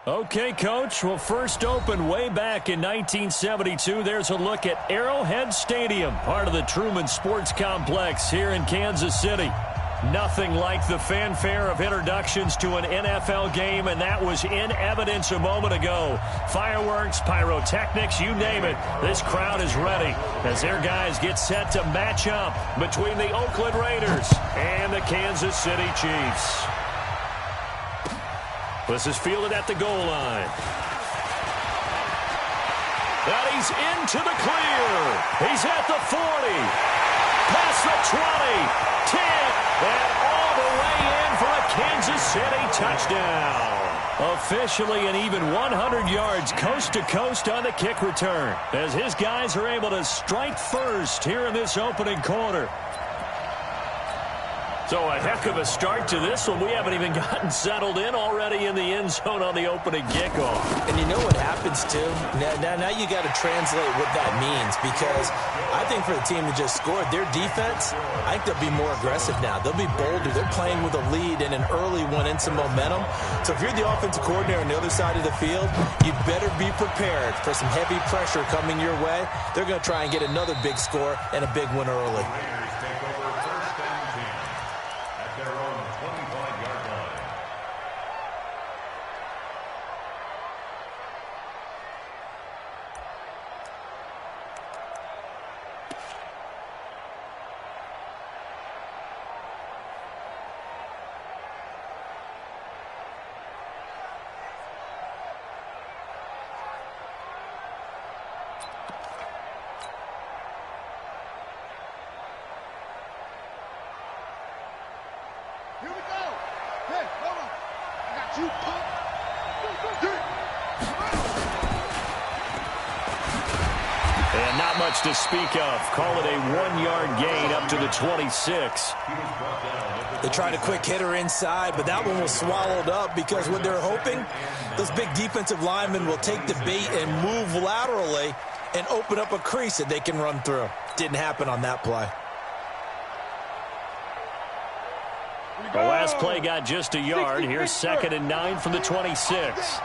Okay, Coach. Well, first opened way back in 1972. There's a look at Arrowhead Stadium, part of the Truman Sports Complex here in Kansas City. Nothing like the fanfare of introductions to an NFL game, and that was in evidence a moment ago. Fireworks, pyrotechnics, you name it. This crowd is ready as their guys get set to match up between the Oakland Raiders and the Kansas City Chiefs. This is fielded at the goal line. And he's into the clear. He's at the 40. Past the 20. 10. And all the way in for a Kansas City touchdown. Officially an even 100 yards coast to coast on the kick return as his guys are able to strike first here in this opening quarter. So a heck of a start to this one. We haven't even gotten settled in already in the end zone on the opening kickoff. And you know what happens, too? Now you got to translate what that means, because I think for the team that just scored, their defense, I think they'll be more aggressive now. They'll be bolder. They're playing with a lead and an early one and some momentum. So if you're the offensive coordinator on the other side of the field, you better be prepared for some heavy pressure coming your way. They're going to try and get another big score and a big one early. And not much to speak of. Call it a 1-yard gain up to the 26. They tried a quick hitter inside, but that one was swallowed up because what they're hoping, those big defensive linemen will take the bait and move laterally and open up a crease that they can run through. Didn't happen on that play. The last play got just a yard. Here's 2nd and 9 from the 26.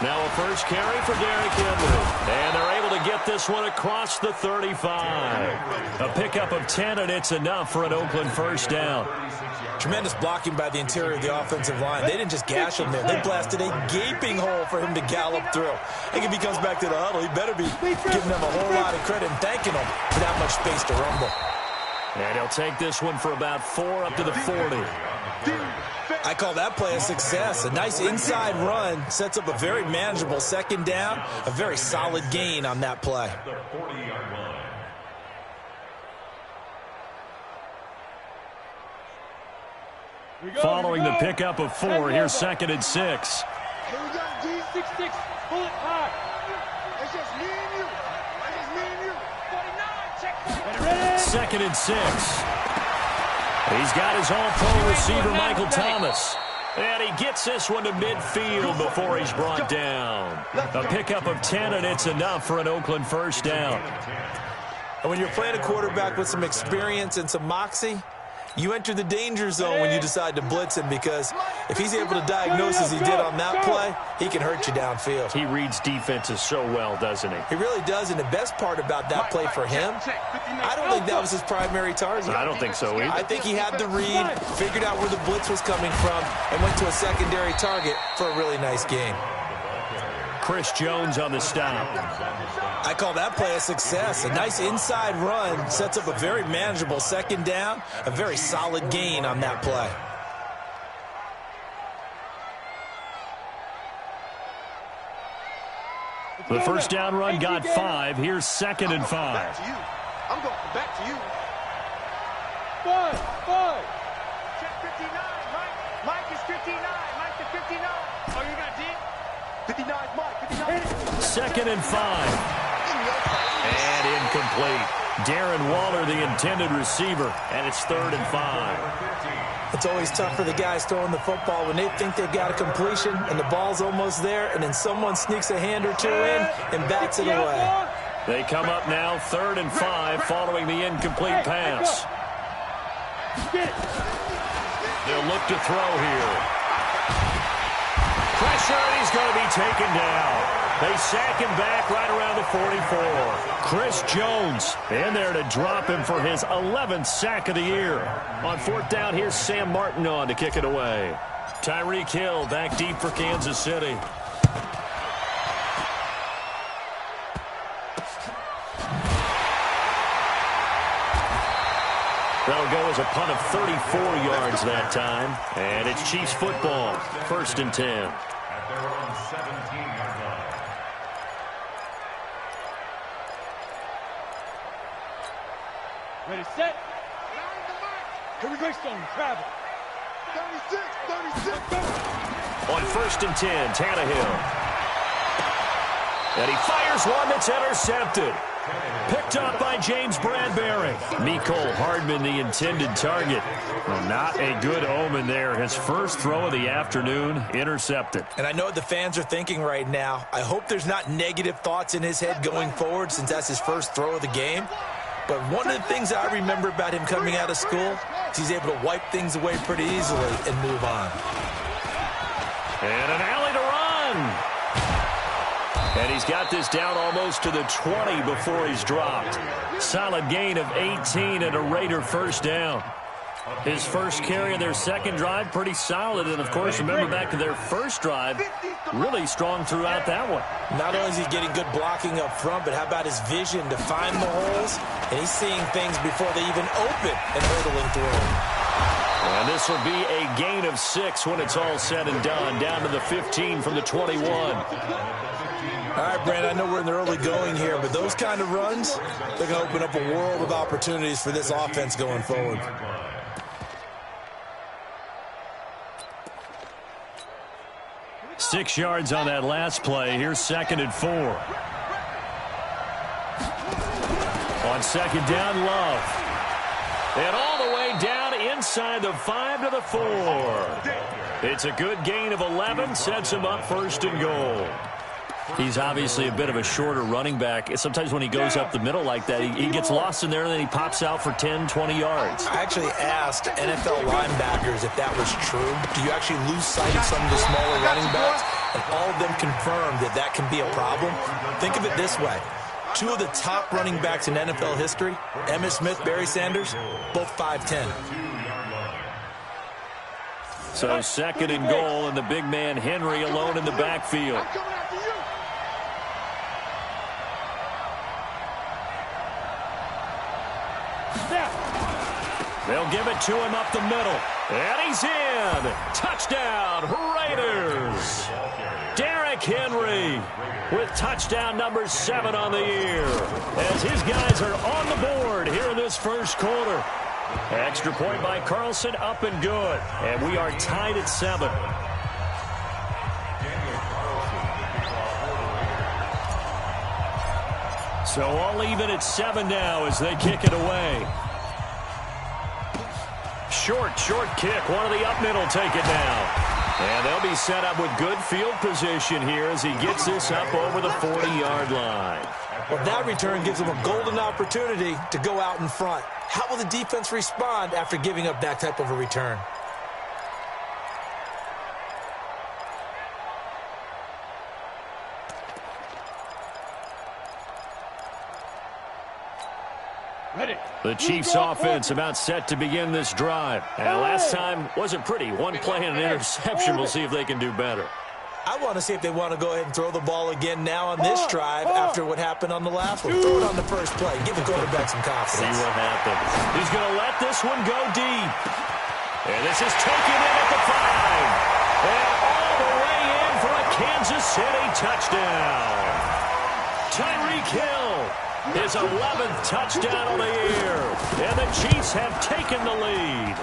Now a first carry for Derrick Henry. And they're able to get this one across the 35. A pickup of 10, and it's enough for an Oakland first down. Tremendous blocking by the interior of the offensive line. They didn't just gash him there. They blasted a gaping hole for him to gallop through. I think if he comes back to the huddle, he better be giving them a whole lot of credit and thanking them for that much space to rumble. And he'll take this one for about 4 up to the 40. I call that play a success. A nice inside run sets up a very manageable 2nd down. A very solid gain on that play. Following the pickup of 4, here's 2nd and 6. Here we go, G66, pull it hard. It's just me and you. It's just me and you. 49, check. 2nd and 6. He's got his all-pro receiver, Michael Thomas. And he gets this one to midfield before he's brought down. A pickup of 10, and it's enough for an Oakland first down. And when you're playing a quarterback with some experience and some moxie, you enter the danger zone when you decide to blitz him, because if he's able to diagnose as he did on that play, he can hurt you downfield. He reads defenses so well, doesn't he? He really does, and the best part about that play for him, I don't think that was his primary target. I don't think so either. I think he had the read, figured out where the blitz was coming from, and went to a secondary target for a really nice game. Chris Jones on the stop. I call that play a success. A nice inside run sets up a very manageable 2nd down. A very solid gain on that play. The first down run got 5. Here's 2nd and 5. I'm going back to you. 5. Check 59, Mike. Mike is 59. Mike is 59. Oh, you got D? 59 is Mike. 59. 2nd and 5. And incomplete. Darren Waller, the intended receiver, and it's 3rd and 5. It's always tough for the guys throwing the football when they think they've got a completion and the ball's almost there, and then someone sneaks a hand or two in and bats it away. They come up now 3rd and 5 following the incomplete pass. They'll look to throw here. pressure, and he's going to be taken down. They sack him back right around the 44. Chris Jones in there to drop him for his 11th sack of the year. On fourth down, here's Sam Martin on to kick it away. Tyreek Hill back deep for Kansas City. That'll go as a punt of 34 yards that time. And it's Chiefs football. 1st and 10. At their own 17-yard line. Ready, set. Here we go, Stone. Travel. 36, 36, go. On 1st and 10, Tannehill. And he fires one that's intercepted. Picked up by James Bradbury. Mecole Hardman, the intended target. Well, not a good omen there. His first throw of the afternoon, intercepted. And I know what the fans are thinking right now. I hope there's not negative thoughts in his head going forward since that's his first throw of the game. But one of the things I remember about him coming out of school is he's able to wipe things away pretty easily and move on. And an alley to run. And he's got this down almost to the 20 before he's dropped. Solid gain of 18 and a Raider first down. His first carry of their second drive, pretty solid. And, of course, remember back to their first drive, really strong throughout that one. Not only is he getting good blocking up front, but how about his vision to find the holes? And he's seeing things before they even open and hurdling through them. And this will be a gain of 6 when it's all said and done, down to the 15 from the 21. All right, Brandon, I know we're in the early going here, but those kind of runs, they're going to open up a world of opportunities for this offense going forward. Six yards on that last play. Here's 2nd and 4. On 2nd down, Love. And all the way down inside the 5 to the 4. It's a good gain of 11, sets him up 1st and goal. He's obviously a bit of a shorter running back. Sometimes when he goes up the middle like that, he gets lost in there, and then he pops out for 10, 20 yards. I actually asked NFL linebackers if that was true. Do you actually lose sight of some of the smaller running backs? And all of them confirmed that that can be a problem. Think of it this way. 2 of the top running backs in NFL history, Emmitt Smith, Barry Sanders, both 5'10". So 2nd and goal, and the big man Henry alone in the backfield. They'll give it to him up the middle. And he's in. Touchdown, Raiders. Derrick Henry with touchdown number 7 on the year. As his guys are on the board here in this first quarter. Extra point by Carlson, up and good. And we are tied at 7. So all even at 7 now as they kick it away. Short kick. One of the up middle take it down. And they'll be set up with good field position here as he gets this up over the 40-yard line. Well, that return gives them a golden opportunity to go out in front. How will the defense respond after giving up that type of a return? The Chiefs offense about set to begin this drive. And last time wasn't pretty. One play and an interception. We'll see if they can do better. I want to see if they want to go ahead and throw the ball again now on this drive after what happened on the last one. Throw it on the first play. Give the quarterback some confidence. See what happens. He's going to let this one go deep. And this is taken in at the 5. And all the way in for a Kansas City touchdown. Tyreek Hill. His 11th touchdown of the year. And the Chiefs have taken the lead.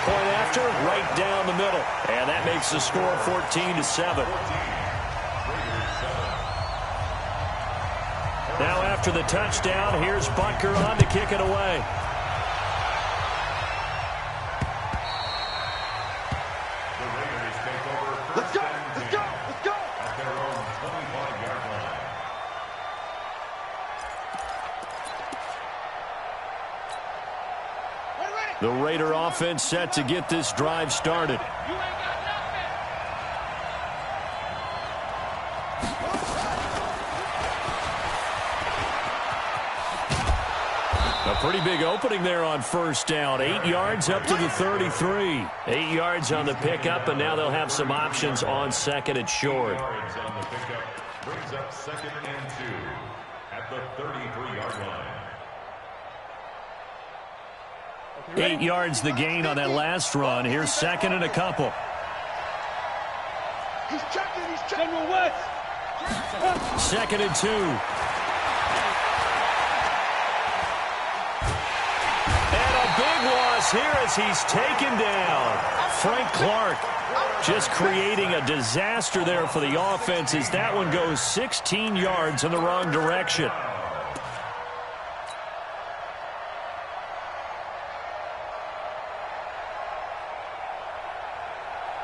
Point after, right down the middle. And that makes the score 14-7. Now after the touchdown, here's Butker on to kick it away. Let's go! Let's go! Let's go! At their own 25-yard line. The Raider offense set to get this drive started. A pretty big opening there on first down. 8 yards up to the 33. 8 yards on the pickup, and now they'll have some options on second and short. 8 yards on the pickup brings up 2nd and 2 at the 33-yard line. 8 yards the gain on that last run. Here's 2nd and a couple. He's checking. General West. 2nd and 2. Big loss here as he's taken down. Frank Clark just creating a disaster there for the offense as that one goes 16 yards in the wrong direction.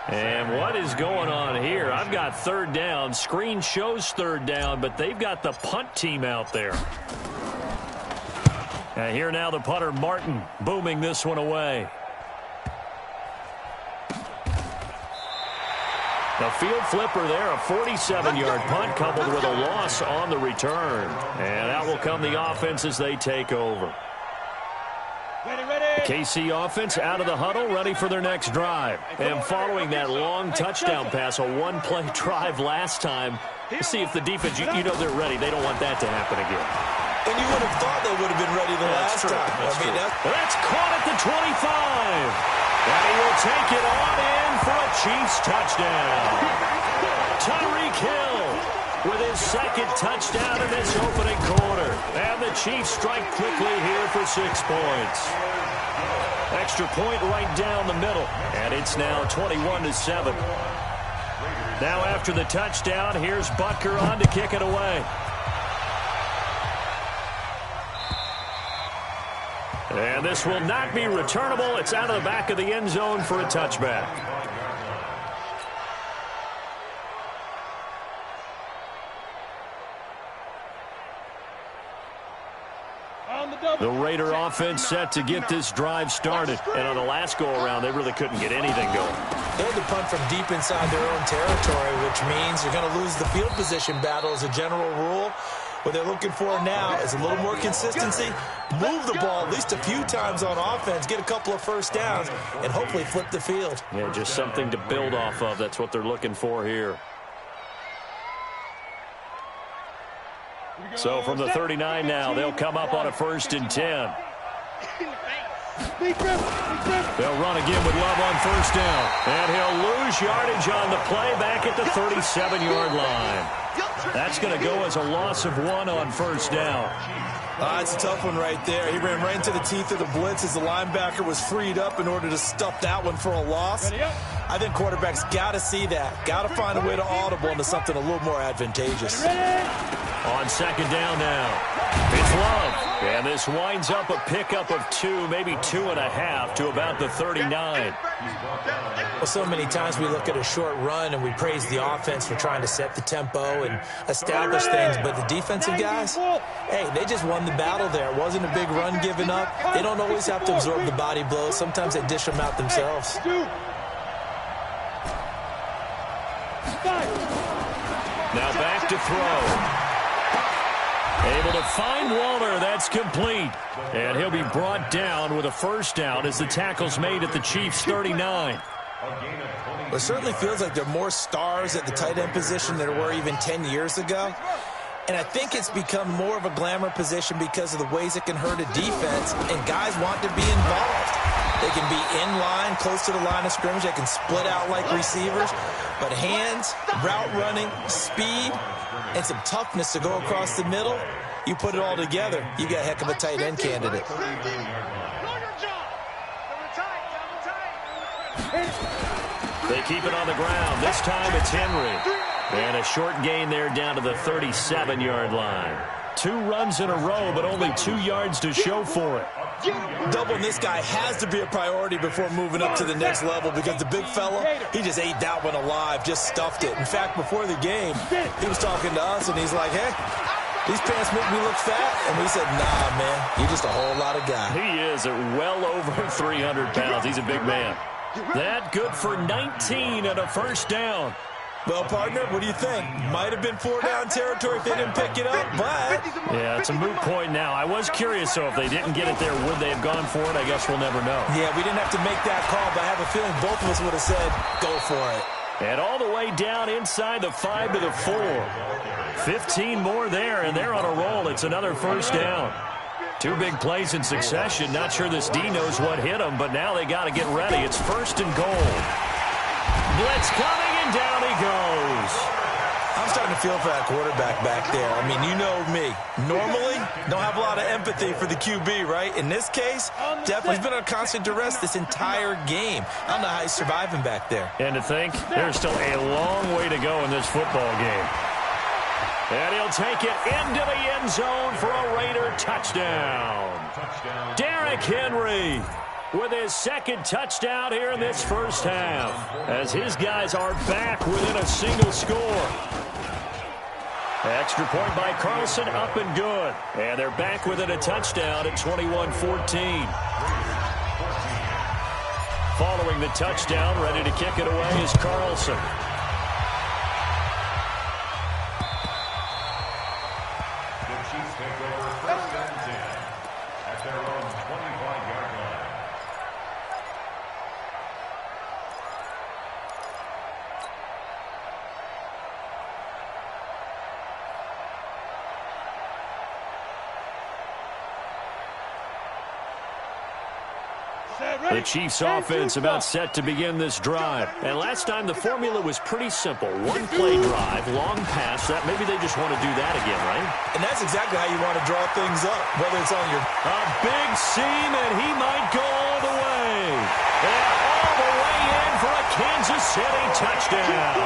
And what is going on here? I've got 3rd down. Screen shows 3rd down, but they've got the punt team out there. And here now the punter, Martin, booming this one away. The field flipper there, a 47-yard punt coupled with a loss on the return. And that will come the offense as they take over. The KC offense out of the huddle, ready for their next drive. And following that long touchdown pass, a one-play drive last time, let's see if the defense, you know they're ready. They don't want that to happen again. And you would have thought they would have been ready the last time. That's caught at the 25. And he will take it on in for a Chiefs touchdown. Tyreek Hill with his 2nd touchdown in this opening quarter. And the Chiefs strike quickly here for 6 points. Extra point right down the middle. And it's now 21-7. Now after the touchdown, here's Butker on to kick it away. And this will not be returnable. It's out of the back of the end zone for a touchback. The Raider offense set to get this drive started. And on the last go-around, they really couldn't get anything going. They had to punt from deep inside their own territory, which means you're going to lose the field position battle as a general rule. What they're looking for now is a little more consistency, move the ball at least a few times on offense, get a couple of first downs, and hopefully flip the field. Yeah, just something to build off of. That's what they're looking for here. So from the 39 now, they'll come up on a 1st and 10. They'll run again with Love on 1st down. And he'll lose yardage on the play back at the 37-yard line. That's going to go as a loss of 1 on 1st down. It's a tough one right there. He ran right into the teeth of the blitz as the linebacker was freed up in order to stuff that one for a loss. I think quarterbacks got to see that. Got to find a way to audible into something a little more advantageous. On 2nd down now, it's Love. And this winds up a pickup of 2, maybe 2.5 to about the 39. Well, so many times we look at a short run and we praise the offense for trying to set the tempo and establish things. But the defensive guys, hey, they just won the battle there. It wasn't a big run given up. They don't always have to absorb the body blows. Sometimes they dish them out themselves. Now back to throw. Able to find Waller. That's complete. And he'll be brought down with a 1st down as the tackle's made at the Chiefs' 39. Well, it certainly feels like there are more stars at the tight end position than there were even 10 years ago. And I think it's become more of a glamour position because of the ways it can hurt a defense, and guys want to be involved. They can be in line, close to the line of scrimmage. They can split out like receivers. But hands, route running, speed, and some toughness to go across the middle, you put it all together, you got a heck of a tight end candidate. They keep it on the ground. This time it's Henry. And a short gain there down to the 37-yard line. 2 runs in a row, but only 2 yards to show for it. Doubling this guy has to be a priority before moving up to the next level because the big fella, he just ate that one alive, just stuffed it. In fact, before the game, he was talking to us, and he's like, hey, these pants make me look fat. And we said, nah, man, you're just a whole lot of guy. He is at well over 300 pounds. He's a big man. That good for 19 and a 1st down. Well, partner, what do you think? Might have been 4-down territory if they didn't pick it up, but... Yeah, it's a moot point now. I was curious, so if they didn't get it there, would they have gone for it? I guess we'll never know. Yeah, we didn't have to make that call, but I have a feeling both of us would have said, go for it. And all the way down inside the 5 to the 4. 15 more there, and they're on a roll. It's another first down. 2 big plays in succession. Not sure this D knows what hit them, but now they got to get ready. It's first and goal. Blitz coming, and down he goes. I'm starting to feel for that quarterback back there. I mean, you know me. Normally, don't have a lot of empathy for the QB, right? In this case, definitely he's been on constant duress this entire game. I don't know how he's surviving back there. And to think, there's still a long way to go in this football game. And he'll take it into the end zone for a Raider touchdown. Derrick Henry with his second touchdown here in this first half, as his guys are back within a single score. Extra point by Carlson, up and good. And they're back within a touchdown at 21-14. Following the touchdown, ready to kick it away is Carlson. The Chiefs offense about set to begin this drive. And last time the formula was pretty simple. One play drive, long pass. That maybe they just want to do that again, right? And that's exactly how you want to draw things up, whether it's on your... A big seam, and he might go all the way. And all the way in for a Kansas City touchdown.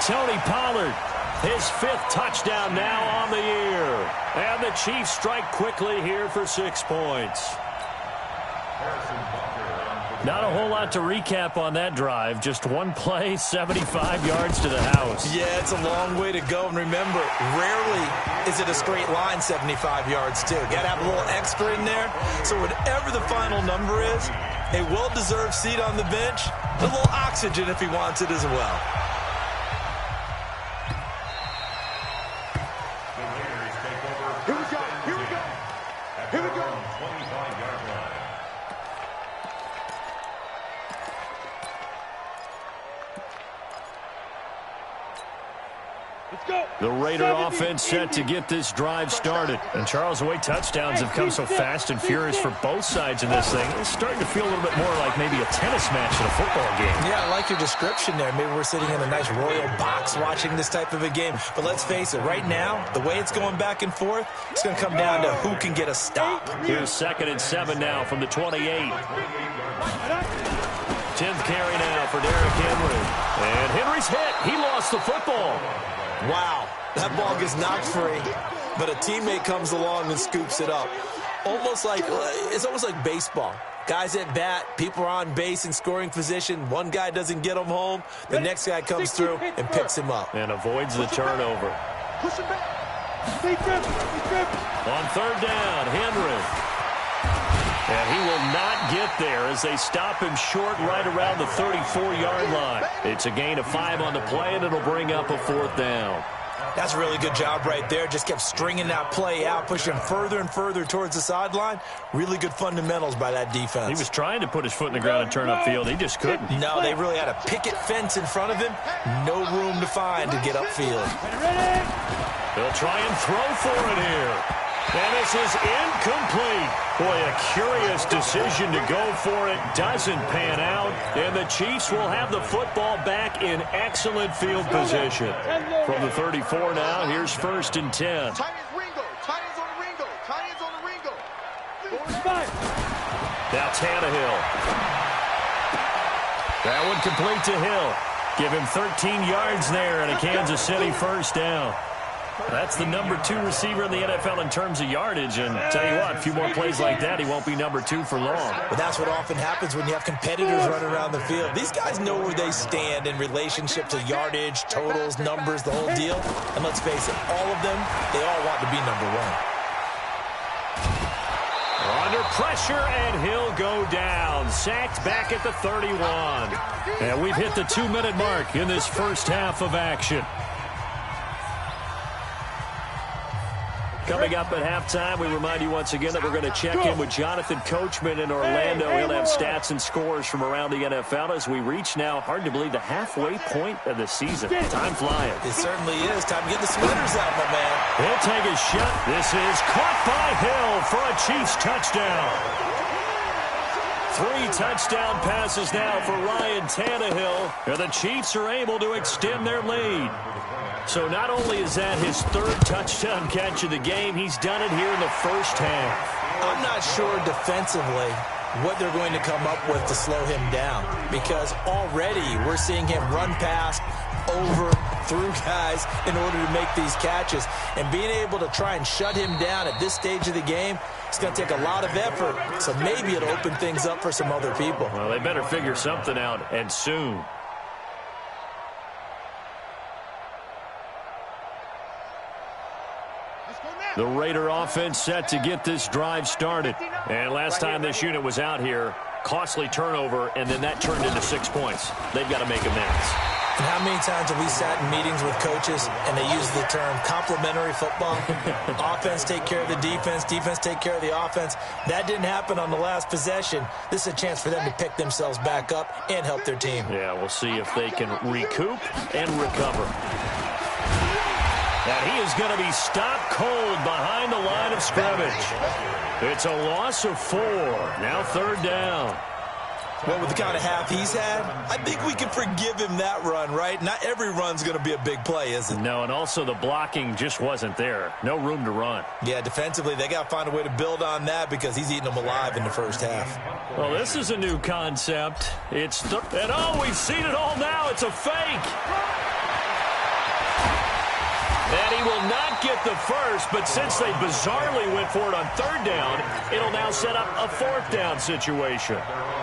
Tony Pollard, his 5th touchdown now on the year. And the Chiefs strike quickly here for 6 points. Not a whole lot to recap on that drive. Just one play, 75 yards to the house. Yeah, it's a long way to go. And remember, rarely is it a straight line 75 yards, too. Got to have a little extra in there. So whatever the final number is, a well-deserved seat on the bench, a little oxygen if he wants it as well. Here we go. Here we go. Here we go. 25-yard line. The Raider offense set to get this drive started. And Charles, the way touchdowns have come so fast and furious for both sides in this thing, it's starting to feel a little bit more like maybe a tennis match in a football game. Yeah, I like your description there. Maybe we're sitting in a nice royal box watching this type of a game. But let's face it, right now, the way it's going back and forth, it's going to come down to who can get a stop. Here's 2nd and 7 now from the 28. 10th carry now for Derrick Henry. And Henry's hit. He lost the football. Wow, that ball gets knocked free, but a teammate comes along and scoops it up. It's almost like baseball. Guys at bat, people are on base in scoring position. One guy doesn't get him home. The next guy comes through and picks him up. And avoids the turnover. Push him back. Stay driven. On 3rd down, Henry. And he will not get there as they stop him short right around the 34-yard line. It's a gain of 5 on the play, and it'll bring up a 4th down. That's a really good job right there. Just kept stringing that play out, pushing him further and further towards the sideline. Really good fundamentals by that defense. He was trying to put his foot in the ground and turn upfield. He just couldn't. No, they really had a picket fence in front of him. No room to find to get upfield. They'll try and throw for it here. And this is incomplete. Boy, a curious decision to go for it. Doesn't pan out. And the Chiefs will have the football back in excellent field position. From the 34 now, here's 1st and 10. Tight ends Ringo. Tight ends on the Ringo. Tight ends on the Ringo. Now Tannehill. That one complete to Hill. Give him 13 yards there and a Kansas City first down. That's the number 2 receiver in the NFL in terms of yardage. And tell you what, a few more plays like that, he won't be number 2 for long. But that's what often happens when you have competitors running around the field. These guys know where they stand in relationship to yardage, totals, numbers, the whole deal. And let's face it, all of them, they all want to be number 1. Under pressure, and he'll go down. Sacked back at the 31. And we've hit the 2-minute mark in this first half of action. Coming up at halftime, we remind you once again that we're going to check in with Jonathan Coachman in Orlando. He'll have stats and scores from around the NFL as we reach now, hard to believe, the halfway point of the season. Time flying. It certainly is. Time to get the sweaters out, my man. He'll take a shot. This is caught by Hill for a Chiefs touchdown. 3 touchdown passes now for Ryan Tannehill. And the Chiefs are able to extend their lead. So not only is that his 3rd touchdown catch of the game, he's done it here in the first half. I'm not sure defensively what they're going to come up with to slow him down, because already we're seeing him run past, over, through guys in order to make these catches. And being able to try and shut him down at this stage of the game, it's going to take a lot of effort. So maybe it'll open things up for some other people. Well, they better figure something out, and soon. The Raider offense set to get this drive started. And last time this unit was out here, costly turnover, and then that turned into 6 points. They've got to make amends. And how many times have we sat in meetings with coaches and they use the term complementary football? Offense take care of the defense, defense take care of the offense. That didn't happen on the last possession. This is a chance for them to pick themselves back up and help their team. Yeah, we'll see if they can recoup and recover. And he is going to be stopped cold behind the line of scrimmage. It's a loss of 4. Now 3rd down. Well, with the kind of half he's had, I think we can forgive him that run, right? Not every run's going to be a big play, is it? No, and also the blocking just wasn't there. No room to run. Yeah, defensively, they got to find a way to build on that because he's eating them alive in the first half. Well, this is a new concept. And we've seen it all now. It's a fake. And he will not get the first, but since they bizarrely went for it on 3rd down, it'll now set up a 4th down situation.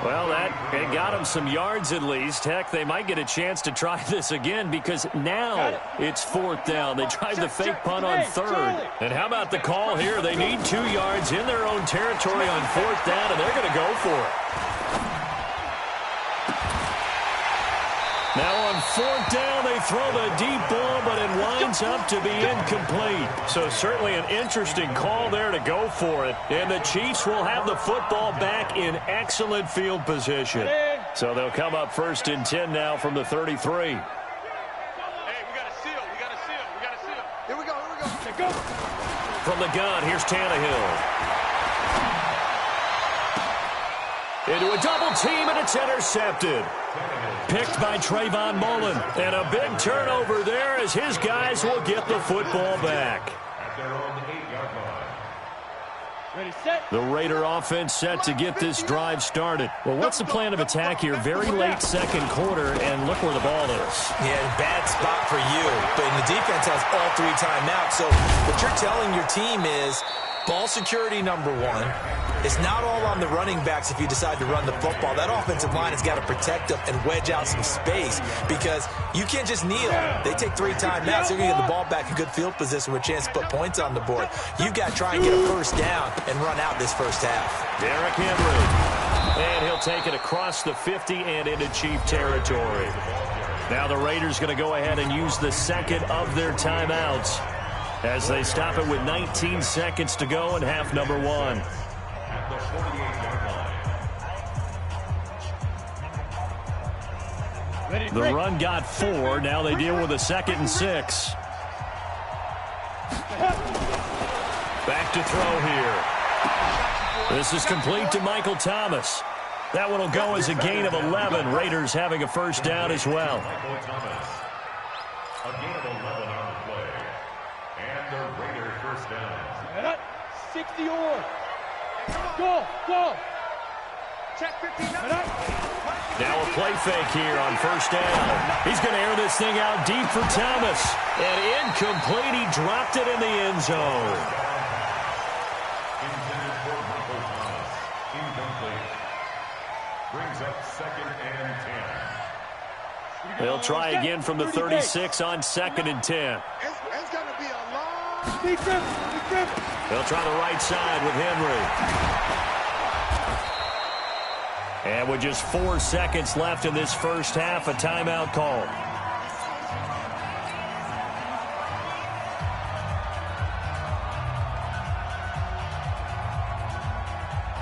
Well, it got him some yards at least. Heck, they might get a chance to try this again because now it's 4th down. They tried the fake punt on 3rd. And how about the call here? They need 2 yards in their own territory on 4th down, and they're going to go for it. Now on 4th down, they throw the deep ball, but it winds up to be incomplete. So certainly an interesting call there to go for it. And the Chiefs will have the football back in excellent field position. So they'll come up 1st and 10 now from the 33. Hey, we got a seal. We got a seal. We got a seal. Here we go. Here we go. Okay, go. From the gun, here's Tannehill. Into a double team, and it's intercepted. Picked by Trayvon Mullen. And a big turnover there as his guys will get the football back. Ready, set. The Raider offense set to get this drive started. Well, what's the plan of attack here? Very late 2nd quarter, and look where the ball is. Yeah, bad spot for you. But the defense has all 3 timeouts. So what you're telling your team is ball security number 1. It's not all on the running backs if you decide to run the football. That offensive line has got to protect them and wedge out some space because you can't just kneel. They take 3 timeouts. They're going to get the ball back in good field position with a chance to put points on the board. You've got to try and get a 1st down and run out this first half. Derrick Henry. And he'll take it across the 50 and into Chief territory. Now the Raiders going to go ahead and use the 2nd of their timeouts as they stop it with 19 seconds to go in half number 1. The run got 4. Now they deal with a 2nd and 6. Back to throw here. This is complete to Michael Thomas. That one will go as a gain of 11. Raiders having a 1st down as well. Michael Thomas. A gain of 11 on the play. And the Raiders 1st down. 60 or. Go. Check 59. Now a play fake here on 1st down. He's going to air this thing out deep for Thomas. And incomplete. He dropped it in the end zone. Intended for Michael Thomas. Incomplete. Brings up 2nd and 10. They'll try again from the 36 on 2nd and 10. It's going to be a long. Be driven. They'll try the right side with Henry. And with just 4 seconds left in this first half, a timeout call.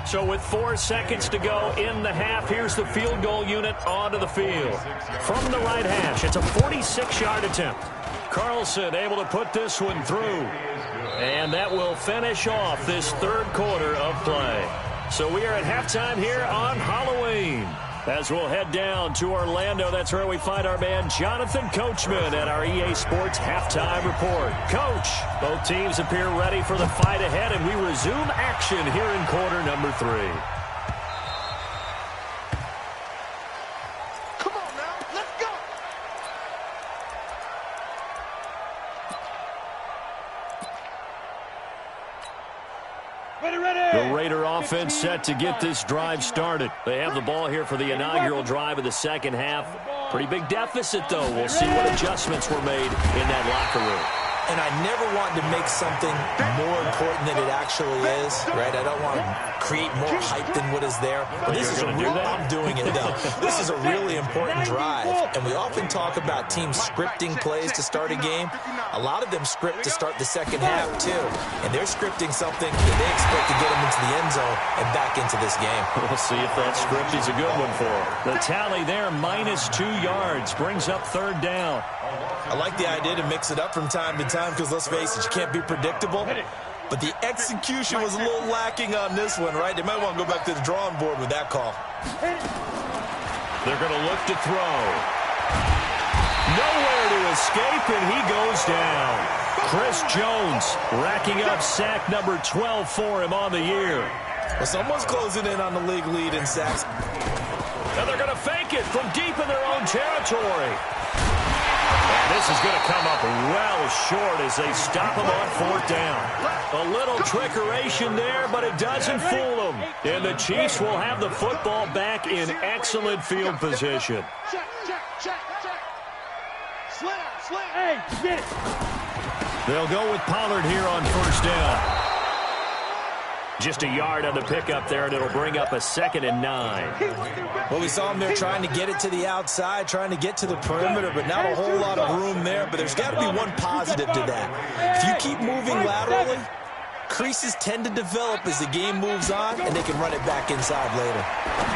So with 4 seconds to go in the half, here's the field goal unit onto the field. From the right hash, it's a 46-yard attempt. Carlson able to put this one through. And that will finish off this third quarter of play. So we are at halftime here on Halloween. As we'll head down to Orlando, that's where we find our man Jonathan Coachman at our EA Sports Halftime Report. Coach, both teams appear ready for the fight ahead, and we resume action here in quarter number 3. Come on now, let's go. The Raider offense set to get this drive started. They have the ball here for the inaugural drive of the second half. Pretty big deficit, though. We'll see what adjustments were made in that locker room. And I never want to make something more important than it actually is, right? I don't want to create more hype than what is there. But this is a real, I'm doing it, though. This is a really important drive. And we often talk about teams scripting plays to start a game. A lot of them script to start the second half, too. And they're scripting something that they expect to get them into the end zone and back into this game. We'll see if that script is a good one for them. The tally there, -2 yards, brings up third down. I like the idea to mix it up from time to time because, let's face it, you can't be predictable. But the execution was a little lacking on this one, right? They might want to go back to the drawing board with that call. They're going to look to throw. Nowhere to escape, and he goes down. Chris Jones racking up sack number 12 for him on the year. Well, someone's closing in on the league lead in sacks. And they're going to fake it from deep in their own territory. And this is going to come up well short as they stop him on fourth down. A little trickeration there, but it doesn't fool them. And the Chiefs will have the football back in excellent field position. Check. Slam. Hey, get it. They'll go with Pollard here on first down. Just a yard on the pickup there, and it'll bring up a 2nd and 9. Well, we saw him there trying to get it to the outside, trying to get to the perimeter, but not a whole lot of room there. But there's got to be one positive to that. If you keep moving laterally, creases tend to develop as the game moves on, and they can run it back inside later.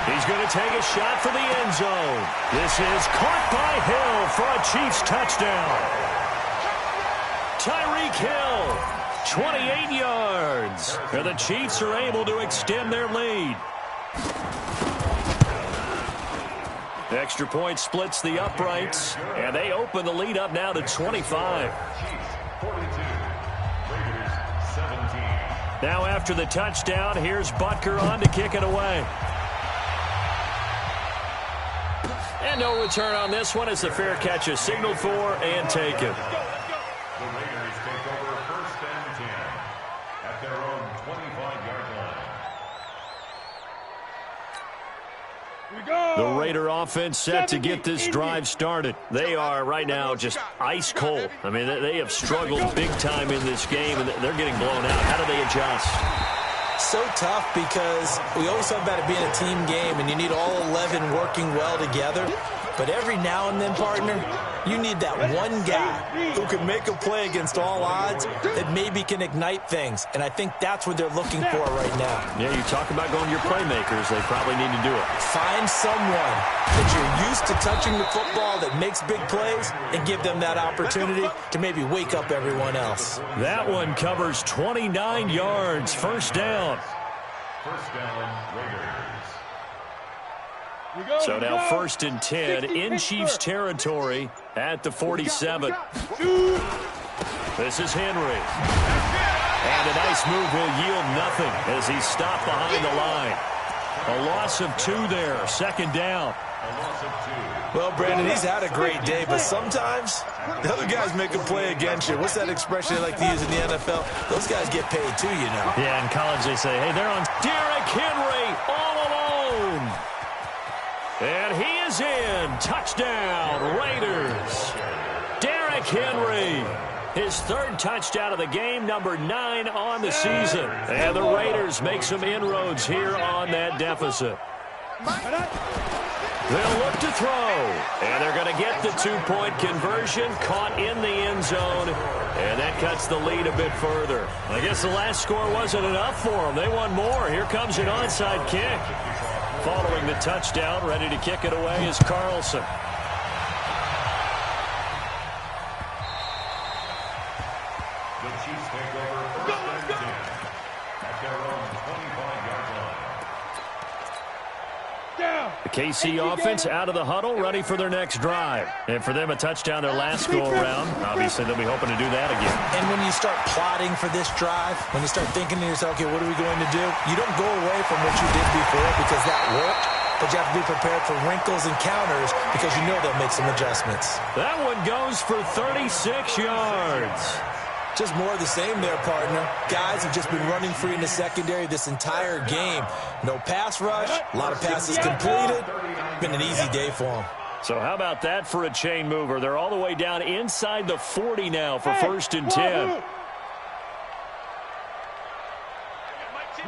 He's going to take a shot for the end zone. This is caught by Hill for a Chiefs touchdown. Tyreek Hill, 28 yards. And the Chiefs are able to extend their lead. The extra point splits the uprights, and they open the lead up now to 25. Now after the touchdown, here's Butker on to kick it away. And no return on this one as the fair catch is signaled for and taken. The Raiders take over 1st and 10 at their own 25-yard line. The Raider offense set to get this drive started. They are right now just ice cold. I mean, they have struggled big time in this game, and they're getting blown out. How do they adjust? So tough because we always talk about it being a team game, and you need all 11 working well together. But every now and then, partner, you need that one guy who can make a play against all odds that maybe can ignite things. And I think that's what they're looking for right now. Yeah, you talk about going to your playmakers. They probably need to do it. Find someone that you're used to touching the football that makes big plays and give them that opportunity to maybe wake up everyone else. That one covers 29 yards. First down. First down, Raiders. So now 1st and 10 in Chiefs territory at the 47. This is Henry. And a nice move will yield nothing as he's stopped behind the line. A loss of 2 there. 2nd down. A loss of 2. Well, Brandon, he's had a great day, but sometimes the other guys make a play against you. What's that expression they like to use in the NFL? Those guys get paid too, you know. Yeah, in college they say, hey, they're on Derrick Henry all alone. And he is in. Touchdown, Raiders. Derrick Henry. His third touchdown of the game, number 9 on the season. And the Raiders make some inroads here on that deficit. They'll look to throw. And they're going to get the two-point conversion, caught in the end zone. And that cuts the lead a bit further. I guess the last score wasn't enough for them. They won more. Here comes an onside kick. Following the touchdown, ready to kick it away is Carlson. The KC offense out of the huddle, ready for their next drive. And for them, a touchdown their last go-around. Obviously, they'll be hoping to do that again. And when you start plotting for this drive, when you start thinking to yourself, okay, what are we going to do? You don't go away from what you did before because that worked, but you have to be prepared for wrinkles and counters because you know they'll make some adjustments. That one goes for 36 yards. Just more of the same there, partner. Guys have just been running free in the secondary this entire game. No pass rush, a lot of passes completed. Been an easy day for them. So how about that for a chain mover? They're all the way down inside the 40 now for 1st and 10.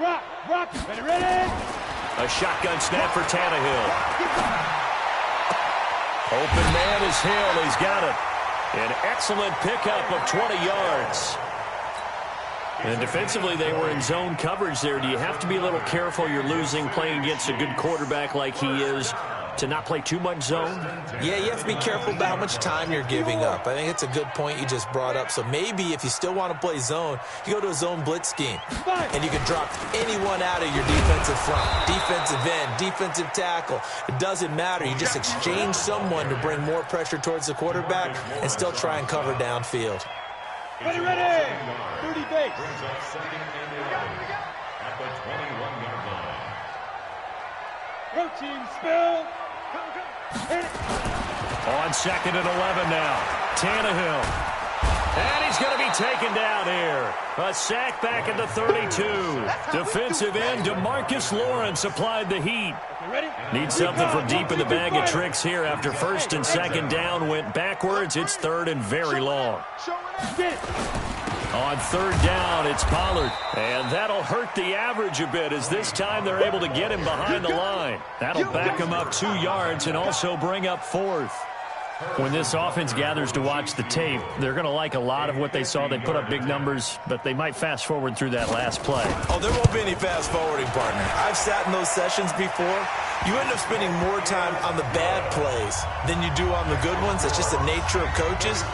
Rock, ready? A shotgun snap for Tannehill. Open man is Hill. He's got it. An excellent pickup of 20 yards. And defensively, they were in zone coverage there. Do you have to be a little careful? You're losing playing against a good quarterback like he is to not play too much zone? Yeah, you have to be careful about how much time you're giving up. I think it's a good point you just brought up. So maybe if you still want to play zone, you go to a zone blitz scheme. And you can drop anyone out of your defensive front. Defensive end, defensive tackle. It doesn't matter. You just exchange someone to bring more pressure towards the quarterback and still try and cover downfield. Ready! 30 base. At the 21-yard line. Go team, spill. On 2nd and 11 now. Tannehill. And he's going to be taken down here. A sack back at the 32. Defensive end DeMarcus Lawrence applied the heat. Needs something from deep in the bag of tricks here after 1st and 2nd down went backwards. It's 3rd and very long. On 3rd down, it's Pollard. And that'll hurt the average a bit as this time they're able to get him behind the line. That'll back him up 2 yards and also bring up 4th. When this offense gathers to watch the tape, they're going to like a lot of what they saw. They put up big numbers, but they might fast forward through that last play. Oh, there won't be any fast forwarding, partner. I've sat in those sessions before. You end up spending more time on the bad plays than you do on the good ones. It's just the nature of coaches.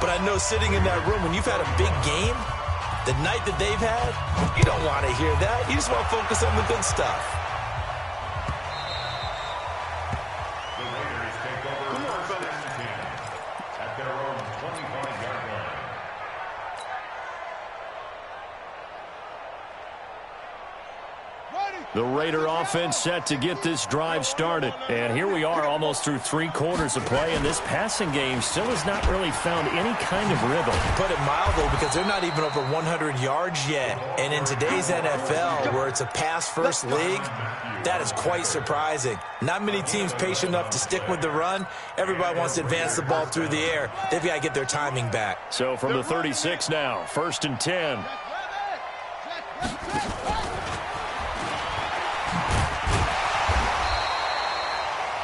But I know sitting in that room, when you've had a big game, the night that they've had, you don't want to hear that. You just want to focus on the good stuff. The Raiders take over 1st and 10 at their own 25-yard line. The Raider offense set to get this drive started. And here we are almost through 3 quarters of play, and this passing game still has not really found any kind of rhythm. Put it mildly, because they're not even over 100 yards yet. And in today's NFL, where it's a pass-first league, that is quite surprising. Not many teams patient enough to stick with the run. Everybody wants to advance the ball through the air. They've got to get their timing back. So from the 36 now, 1st and 10.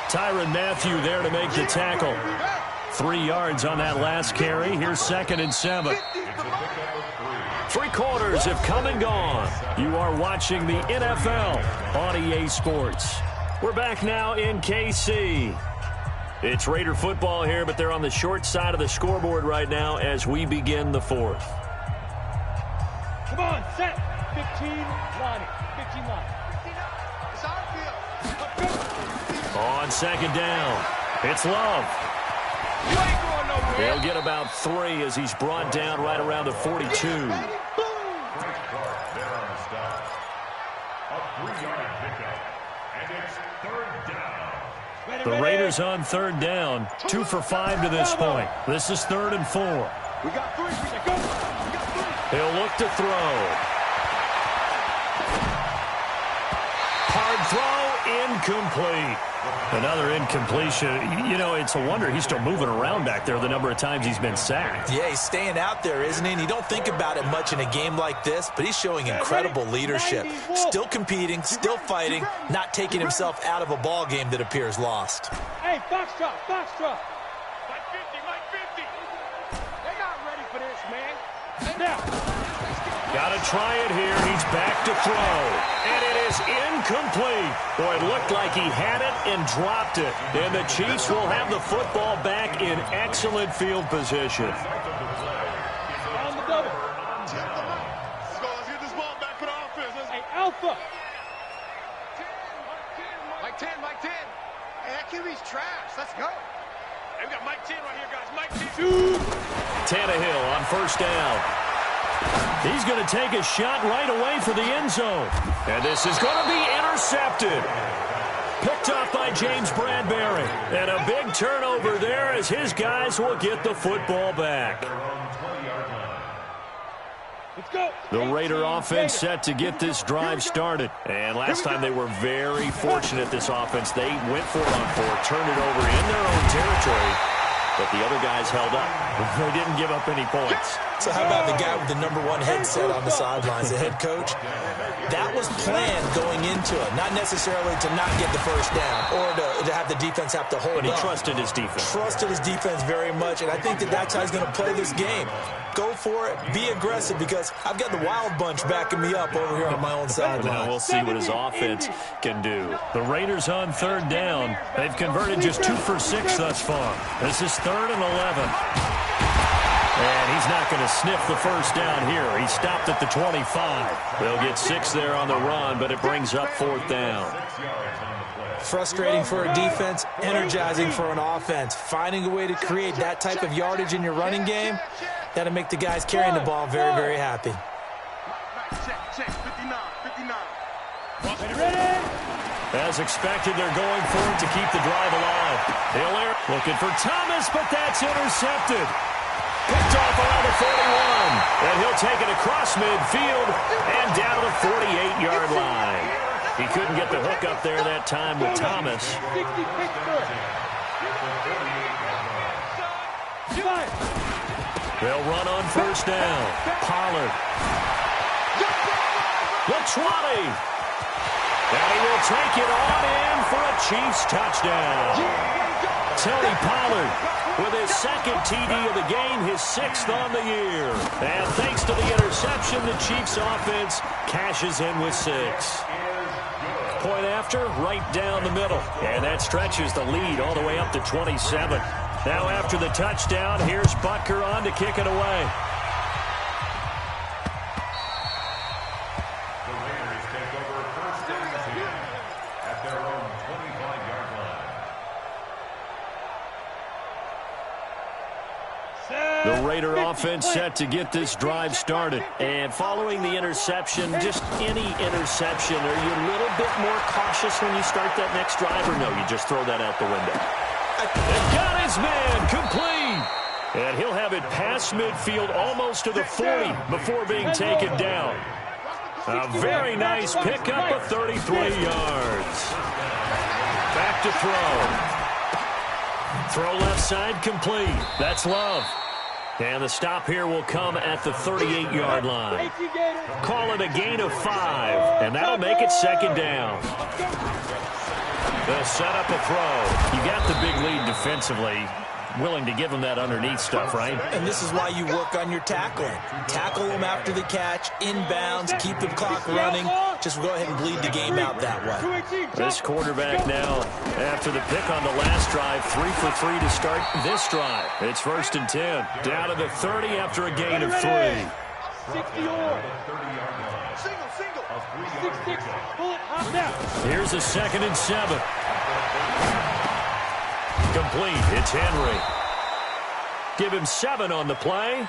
Tyrann Mathieu there to make the tackle. 3 yards on that last carry. Here's 2nd and 7. 3 quarters have come and gone. You are watching the NFL on EA Sports. We're back now in KC. It's Raider football here, but they're on the short side of the scoreboard right now as we begin the 4th. Come on, set. 15, line. 15 line. On 2nd down, it's Love. He'll get about 3 as he's brought down right around the 42. Great start there on the stop. A 3-yard pickup, and it's 3rd down. The Raiders on 3rd down, 2 for 5 to this point. This is 3rd and 4. We got 3. Go. We got 3. He'll look to throw. Hard throw, incomplete. Another incompletion. You know, it's a wonder he's still moving around back there the number of times he's been sacked. Yeah, he's staying out there, isn't he? And you don't think about it much in a game like this, but he's showing incredible leadership. Still competing, still fighting, not taking himself out of a ball game that appears lost. Hey, foxtrot, foxtrot. Mike 50, Mike 50. They're not ready for this, man. Now. Got to try it here. He's back to throw. And it is incomplete. Boy, it looked like he had it and dropped it. And the Chiefs will have the football back in excellent field position. On the double. Let's get this ball back for the offense. Hey, Alpha. Mike 10, Mike 10. Hey, that QB's trash. Let's go. Hey, we got Mike 10 right here, guys. Mike 10. Tannehill on first down. He's going to take a shot right away for the end zone. And this is going to be intercepted. Picked off by James Bradbury. And a big turnover there as his guys will get the football back. Let's go. The Raider offense set to get this drive started. And last time they were very fortunate, this offense. They went for it on fourth, turned it over in their own territory. But the other guys held up. They didn't give up any points. So how about the guy with the #1 headset on the sidelines, the head coach? That was planned going into it, not necessarily to not get the first down or to have the defense have to hold But he up. trusted his defense. Trusted his defense very much, and I think that's how he's going to play this game. Go for it, be aggressive, because I've got the wild bunch backing me up over here on my own sideline. Now we'll see what his offense can do. The Raiders on third down. They've converted just 2 for 6 thus far. This is 3rd and 11. And he's not going to sniff the first down here. He stopped at the 25. They'll get 6 there on the run, but it brings up 4th down. Frustrating for a defense, energizing for an offense. Finding a way to create that type of yardage in your running game, that'll make the guys carrying the ball very, very happy. Check, 59, 59. Ready? As expected, they're going for it to keep the drive alive. Hill air looking for Thomas, but that's intercepted. Picked off around the 41. And he'll take it across midfield and down to the 48-yard line. He couldn't get the hook up there that time with Thomas. 60 Pittsburgh. They'll run on first down. Pollard. The 20. And he will take it on in for a Chiefs touchdown. Tony Pollard with his 2nd TD of the game, his 6th on the year. And thanks to the interception, the Chiefs offense cashes in with 6. Point after, right down the middle. And that stretches the lead all the way up to 27. Now after the touchdown, here's Butker on to kick it away. The Raiders take over first down again at their own 25-yard line. The Raider offense set to get this drive started. And following the interception, just any interception, are you a little bit more cautious when you start that next drive, or no, you just throw that out the window? They've got his man complete. And he'll have it past midfield almost to the 40 before being taken down. A very nice pickup of 33 yards. Back to throw. Throw left side complete. That's Love. And the stop here will come at the 38-yard line. Call it a gain of 5, and that'll make it 2nd down. They'll set up a throw. You got the big lead defensively. Willing to give them that underneath stuff, right? And this is why you work on your tackling. Tackle them after the catch, inbounds, keep the clock running. Just go ahead and bleed the game out that way. This quarterback now, after the pick on the last drive, 3 for 3 to start this drive. It's 1st and 10. Down to the 30 after a gain of 3. 60 or. Single. 6-6. Pull it, hop now. Here's a 2nd and 7. Complete. It's Henry. Give him 7 on the play.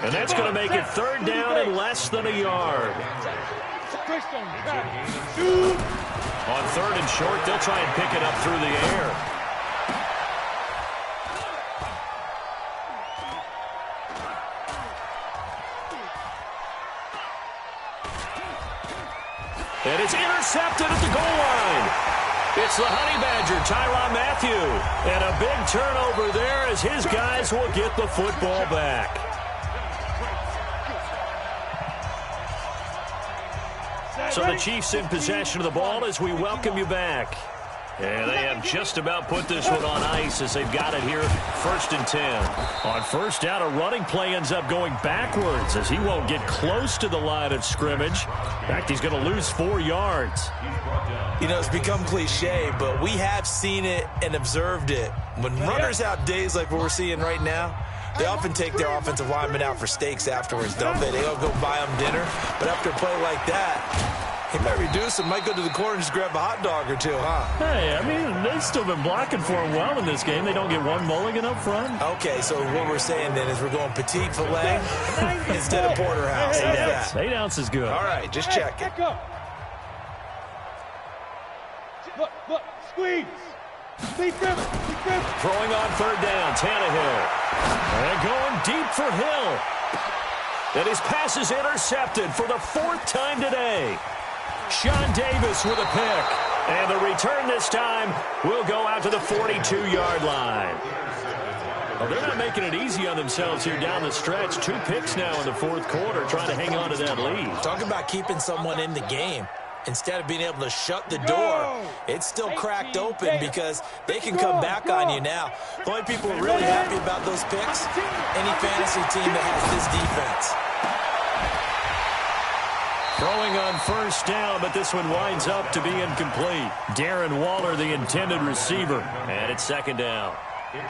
And that's going to make it 3rd down and less than a yard. On 3rd and short, they'll try and pick it up through the air. And it's intercepted at the goal line. It's the Honey Badger, Tyrann Mathieu. And a big turnover there as his guys will get the football back. So the Chiefs in possession of the ball as we welcome you back. And they have just about put this one on ice as they've got it here, 1st and 10. On first down, a running play ends up going backwards as he won't get close to the line of scrimmage. In fact, he's going to lose 4 yards. You know, it's become cliche, but we have seen it and observed it. When runners have days like what we're seeing right now, they often take their offensive linemen out for steaks afterwards, don't they? They all go buy them dinner. But after a play like that, he might reduce and might go to the corner and just grab a hot dog or two, huh? Hey, I mean, they've still been blocking for him well in this game. They don't get one mulligan up front. Okay, so what we're saying then is we're going petite filet instead of porterhouse. 8 ounces is good. All right, just check it. Look, squeeze. Squeeze them. Throwing on 3rd down, Tannehill. And going deep for Hill. And his pass is intercepted for the 4th time today. Sean Davis with a pick. And the return this time will go out to the 42-yard line. Well, they're not making it easy on themselves here down the stretch. 2 picks now in the 4th quarter trying to hang on to that lead. Talk about keeping someone in the game. Instead of being able to shut the door, it's still cracked open because they can come back on you now. The only people who are really happy about those picks, any fantasy team that has this defense. Throwing on 1st down, but this one winds up to be incomplete. Darren Waller, the intended receiver, and it's 2nd down.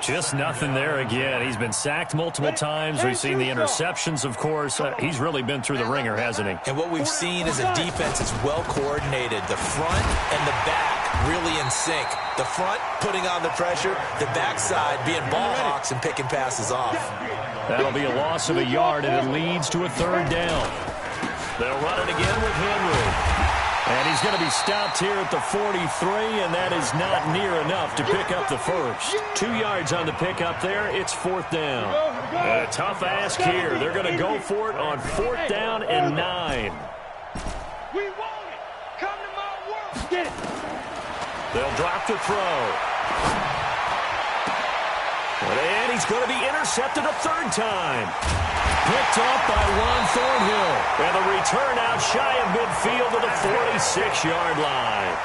Just nothing there again. He's been sacked multiple times. We've seen the interceptions, of course. He's really been through the ringer, hasn't he? And what we've seen is a defense is well coordinated. The front and the back really in sync. The front putting on the pressure, the backside being ball hawks and picking passes off. That'll be a loss of a yard, and it leads to a 3rd down. They'll run it again with Henry. And he's going to be stopped here at the 43, and that is not near enough to pick up the first. 2 yards on the pickup there. It's 4th down. And a tough ask here. They're going to go for it on 4th down and 9. We want it. Come to my world. Get it. They'll drop the throw. And he's going to be intercepted a 3rd time. Picked up by Juan Thornhill. And the return out shy of midfield to the 46-yard line.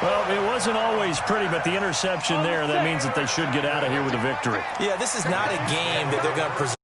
Well, it wasn't always pretty, but the interception there, that means that they should get out of here with a victory. Yeah, this is not a game that they're going to present.